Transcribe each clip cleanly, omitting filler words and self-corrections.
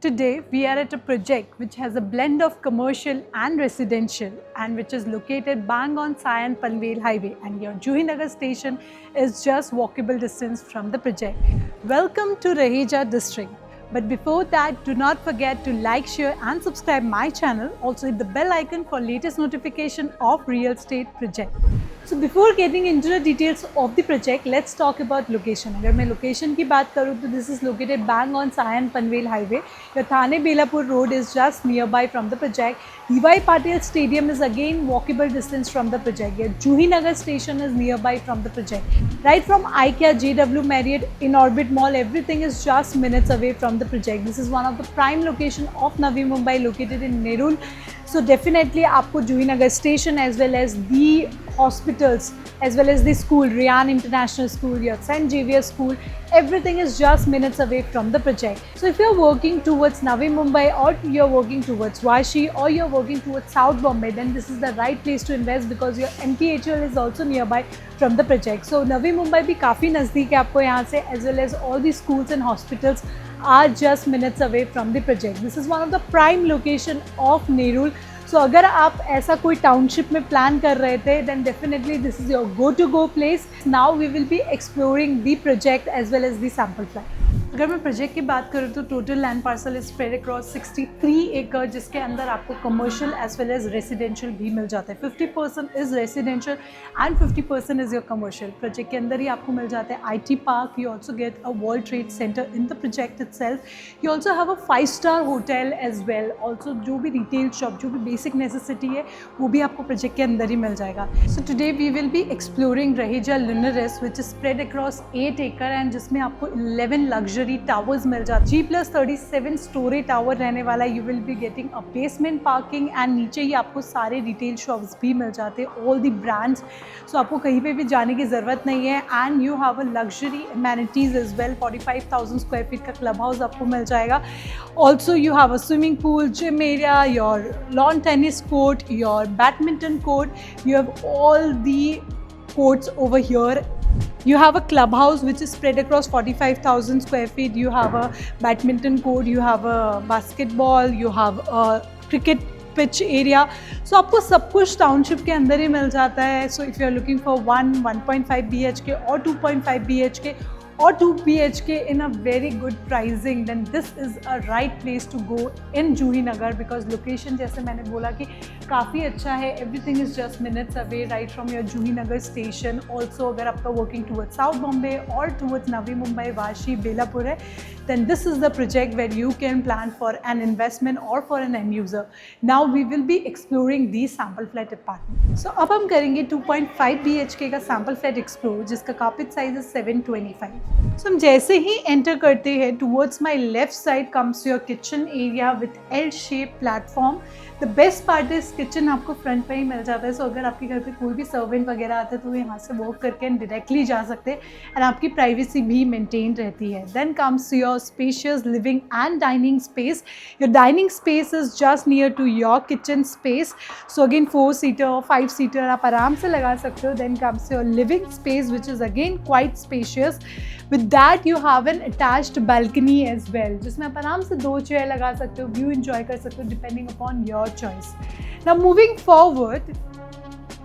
Today we are at a project which has a blend of commercial and residential and which is located bang on Sion Panvel Highway, and your Juhinagar station is just walkable distance from the project. Welcome to Raheja district. But before that, do not forget to like, share and subscribe my channel. Also hit the bell icon for latest notification of real estate project. So before getting into the details of the project, let's talk about location. अगर मैं location की बात करूँ तो this is located bang on Sion Panvel Highway. Your Thane Belapur road is just nearby from the project. D.Y. Patil Stadium is again walkable distance from the project. Your Juhinagar station is nearby from the project. Right from IKEA, JW Marriott, in Orbit Mall, everything is just minutes away from the project. This is one of the prime location of Navi Mumbai, located in Nerul. So definitely आपको Juhinagar station as well as the hospitals as well as the school, Rian International School, your St. Xavier School, everything is just minutes away from the project. So if you're working towards Navi Mumbai or you're working towards Vashi or you're working towards South Bombay, then this is the right place to invest because your MPHL is also nearby from the project. So Navi Mumbai भी काफ़ी नज़दीक है आपको यहाँ से, as well as all the schools and hospitals are just minutes away from the project. This is one of the prime location of Nerul. So अगर आप ऐसा कोई टाउनशिप में प्लान कर रहे थे, then definitely this is your go-to-go place. Now we will be exploring the project as well as the sample flat. अगर मैं प्रोजेक्ट की बात करूँ तो total land parcel is spread across 63 एकड़, जिसके अंदर आपको commercial as well as residential भी मिल जाता है. 50% is residential and 50% is your commercial. Project के अंदर ही आपको मिल जाता है IT park. You also get a world trade center in the project itself. You also have a 5-star hotel as well. Also जो भी रिटेल शॉप, जो भी बेसिक नेसेसिटी है, वो भी आपको प्रोजेक्ट के अंदर ही मिल जाएगा. So today we will be exploring Raheja लिनरेस विच इज स्प्रेड अक्रॉस 8 एकड़ एंड जिसमें आपको 11 लग्जरी टावर्स मिल जाते. G+37 स्टोरी टावर रहने वाला. You will be getting a basement parking and नीचे ही आपको सारे रिटेल शॉप्स भी मिल जाते हैं, ऑल दी ब्रांड्स. सो आपको कहीं पे भी जाने की ज़रूरत नहीं है. And you have a luxury amenities as well. 45,000 square feet का क्लब हाउस आपको मिल जाएगा. Also you have a swimming pool, gym area, your lawn tennis court, your badminton court. You have all the courts over here. You have a clubhouse which is spread across 45,000 square feet. You have a badminton court, you have a basketball, you have a cricket pitch area. So आपको सब कुछ township के अंदर ही मिल जाता है. So if you are looking for 1.5 BHK or 2.5 BHK or 2 BHK in a very good pricing, then this is a right place to go in Juhinagar because location जैसे मैंने बोला कि काफ़ी अच्छा है. everything is just minutes away right from your Juhinagar station. Also अगर आपका working towards South Bombay or towards Navi Mumbai, Vashi, Belapur है, then this is the project where you can plan for an investment or for an end user. Now we will be exploring the sample flat apartment. So अब हम करेंगे 2.5 BHK का sample flat explore जिसका carpet size is 725. So हम जैसे ही enter करते हैं, towards my left side comes your kitchen area with L-shaped platform. The best part is kitchen आपको फ्रंट पे ही मिल जाता है. सो अगर आपके घर पे कोई भी सर्वेंट वगैरह आता है तो वो यहाँ से वर्क करके डायरेक्टली जा सकते हैं एंड आपकी प्राइवेसी भी मेंटेन रहती है. Then comes your spacious living and dining space. Your dining space is just near to your kitchen space. So again 4 seater 5 seater आप आराम से लगा सकते हो. Then comes your living space which is again quite spacious. With that you have an attached balcony as well, जिसमें आप आराम से 2 चेयर लगा सकते हो, व्यू एंजॉय कर सकते हो depending upon your choice. Now moving forward,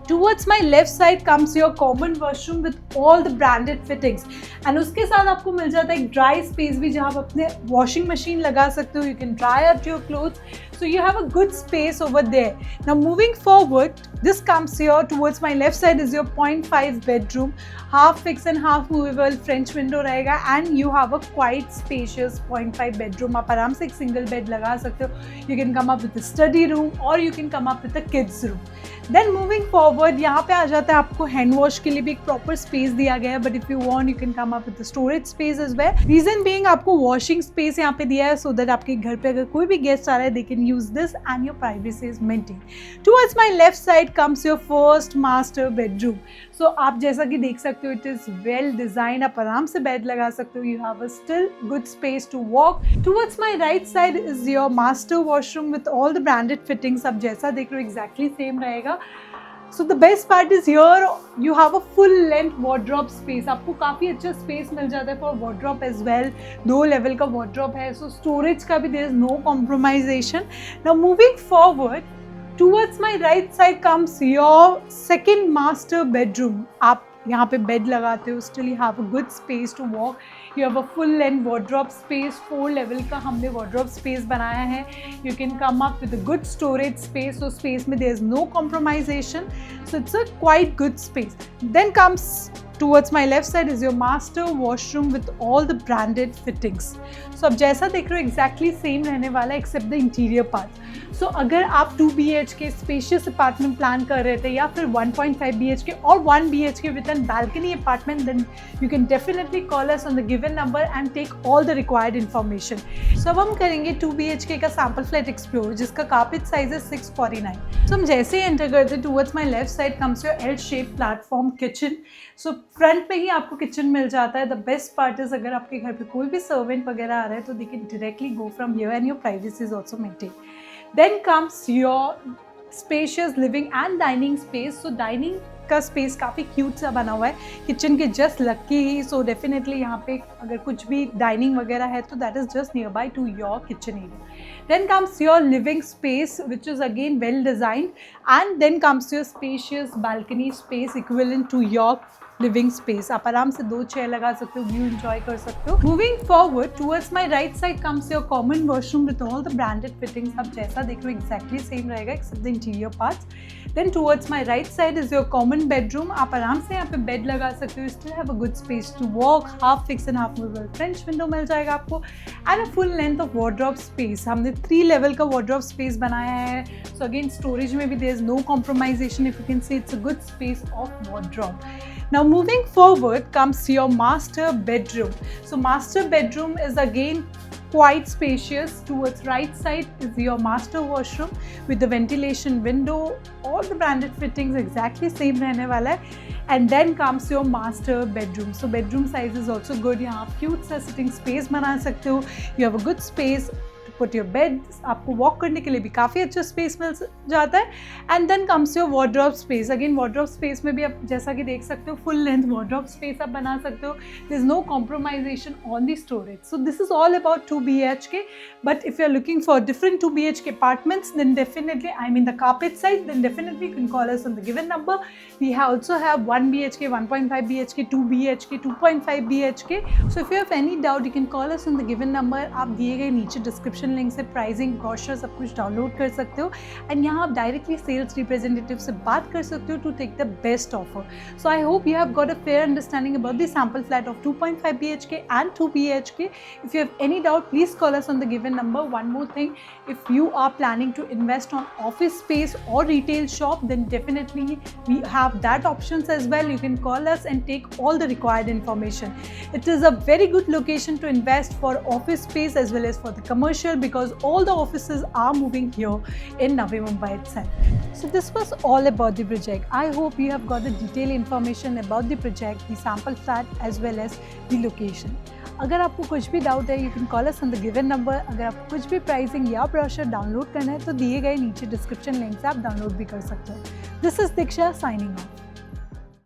towards my left side comes your common washroom with all the branded fittings. And उसके साथ आपको मिल जाता है एक dry space भी जहाँ आप अपने washing machine लगा सकते हो. You can dry up your clothes. So you have a good space over there. Now moving forward, this comes here towards my left side is your 0.5 bedroom, half fixed and half movable French window रहेगा. And you have a quite spacious 0.5 bedroom. आप आराम से एक single bed लगा सकते हो. You can come up with a study room or you can come up with a kids room. Then moving forward, यहाँ पे आ जाता है आपको हैंड वॉश के लिए भी एक प्रॉपर स्पेस दिया गया है. But if you want you can come up with the storage space as well. Reason being आपको वॉशिंग स्पेस यहाँ पे दिया है सो दैट आपके घर पे अगर कोई भी गेस्ट आ रहा है they can use this and your privacy is maintain. Towards my left side comes your first master bedroom. So आप जैसा कि देख सकते हो इट इज़ वेल डिजाइन. आप आराम से बेड लगा सकते हो. You have a still good space to walk. Towards my right side is your master washroom with all the branded fittings. आप जैसा देख रहे हो एग्जैक्टली सेम रहेगा. So the best part is here you have a full length wardrobe space. आपको काफ़ी अच्छा space मिल जाता है for wardrobe as well. 2 level का wardrobe है, so storage का भी there is no compromisation. Now moving forward, towards my right side comes your second master bedroom. आप यहाँ पे bed लगाते हो, still you have a good space to walk. You have a full length wardrobe space, 4 level का हमने wardrobe space बनाया है. You can come up with a good storage space, so space में there is no compromisation. So it's a quite good space. Then comes towards my left side is your master washroom with all the branded fittings. So अब जैसा देख रहे हो exactly same रहने वाला है except the interior part. So अगर आप 2 BHK spacious apartment plan कर रहे थे या फिर 1.5 BHK और 1 BHK with a balcony apartment, then you can definitely call us on the given number and take all the required information. So अब हम करेंगे 2 BHK का sample flat explore जिसका carpet size है 649. So हम जैसे ही enter करते towards my left side comes your L-shaped platform kitchen. So front पे ही आपको किचन मिल जाता है. द बेस्ट पार्ट इज अगर आपके घर पे कोई भी सर्वेंट वगैरह आ रहा है तो they can directly go from here and your privacy is also maintain. Then comes your spacious living and dining space. So dining का स्पेस काफ़ी क्यूट सा बना हुआ है किचन के जस्ट लग के ही. सो डेफिनेटली यहाँ पे अगर कुछ भी डाइनिंग वगैरह है तो that is just near by two your kitchen area. Then comes your living space which is again well designed, and then comes your spacious balcony space equivalent to your living space. आप आराम से 2 chair लगा सकते हो, view enjoy कर सकते हो. Moving forward towards my right side comes your common washroom with all the branded fittings. आप जैसा देख रहे हो exactly same रहेगा except the interior parts. Then towards my right side is your common bedroom. आप आराम से यहाँ पे bed लगा सकते हो. Still have a good space to walk. Half fixed and half movable French window मिल जाएगा आपको, and a full length of wardrobe space. हमने 3 level का wardrobe space बनाया है. So again storage में भी there is no compromisation. If you can say it's a good space of wardrobe. Now moving forward comes your master bedroom. So master bedroom is again quite spacious. Towards right side is your master washroom with the ventilation window, all the branded fittings exactly same रहने वाला है. And then comes your master bedroom. So bedroom size is also good. यहाँ आप cute सा sitting space बना सकते हो. You have a good space put your bed. आपको वॉक करने के लिए भी काफ़ी अच्छा स्पेस मिल जाता है. And then comes your wardrobe space. Again wardrobe space में भी आप जैसा कि देख सकते हो फुल लेंथ वार्डरोब स्पेस आप बना सकते हो. There is no compromisation on the storage. So this is all about 2 BHK. But if you are looking for different 2 BHK apartments, then definitely, I mean the carpet side, then definitely you can call us on the given number. We also have 1 BHK, 1.5 BHK, 2 BHK, 2.5 BHK. So if you have any doubt, you can call us on the given number. आप दिए गए नीचे description link से pricing brochure सब कुछ download कर सकते हो. एंड यहाँ आप डायरेक्टली सेल्स रिप्रेजेंटेटिव से बात कर सकते हो to take the best offer. So I hope you have got a fair understanding about the sample flat of 2.5 BHK and 2 BHK. If you have any doubt, please call us on the given number. One more thing, if you are planning to invest on office space or retail shop, then definitely we have that options as well. You can call us and take all the required information. It is a very good location to invest for office space as well as for the commercial, because all the offices are moving here in Navi Mumbai itself. So this was all about the project. I hope you have got the detailed information about the project, the sample flat as well as the location. अगर आपको कुछ भी doubt है, you can call us on the given number. अगर आपको कुछ भी pricing या ब्रोशर डाउनलोड करना है तो दिए गए नीचे डिस्क्रिप्शन लिंक से आप डाउनलोड भी कर सकते हो. This is Diksha signing off.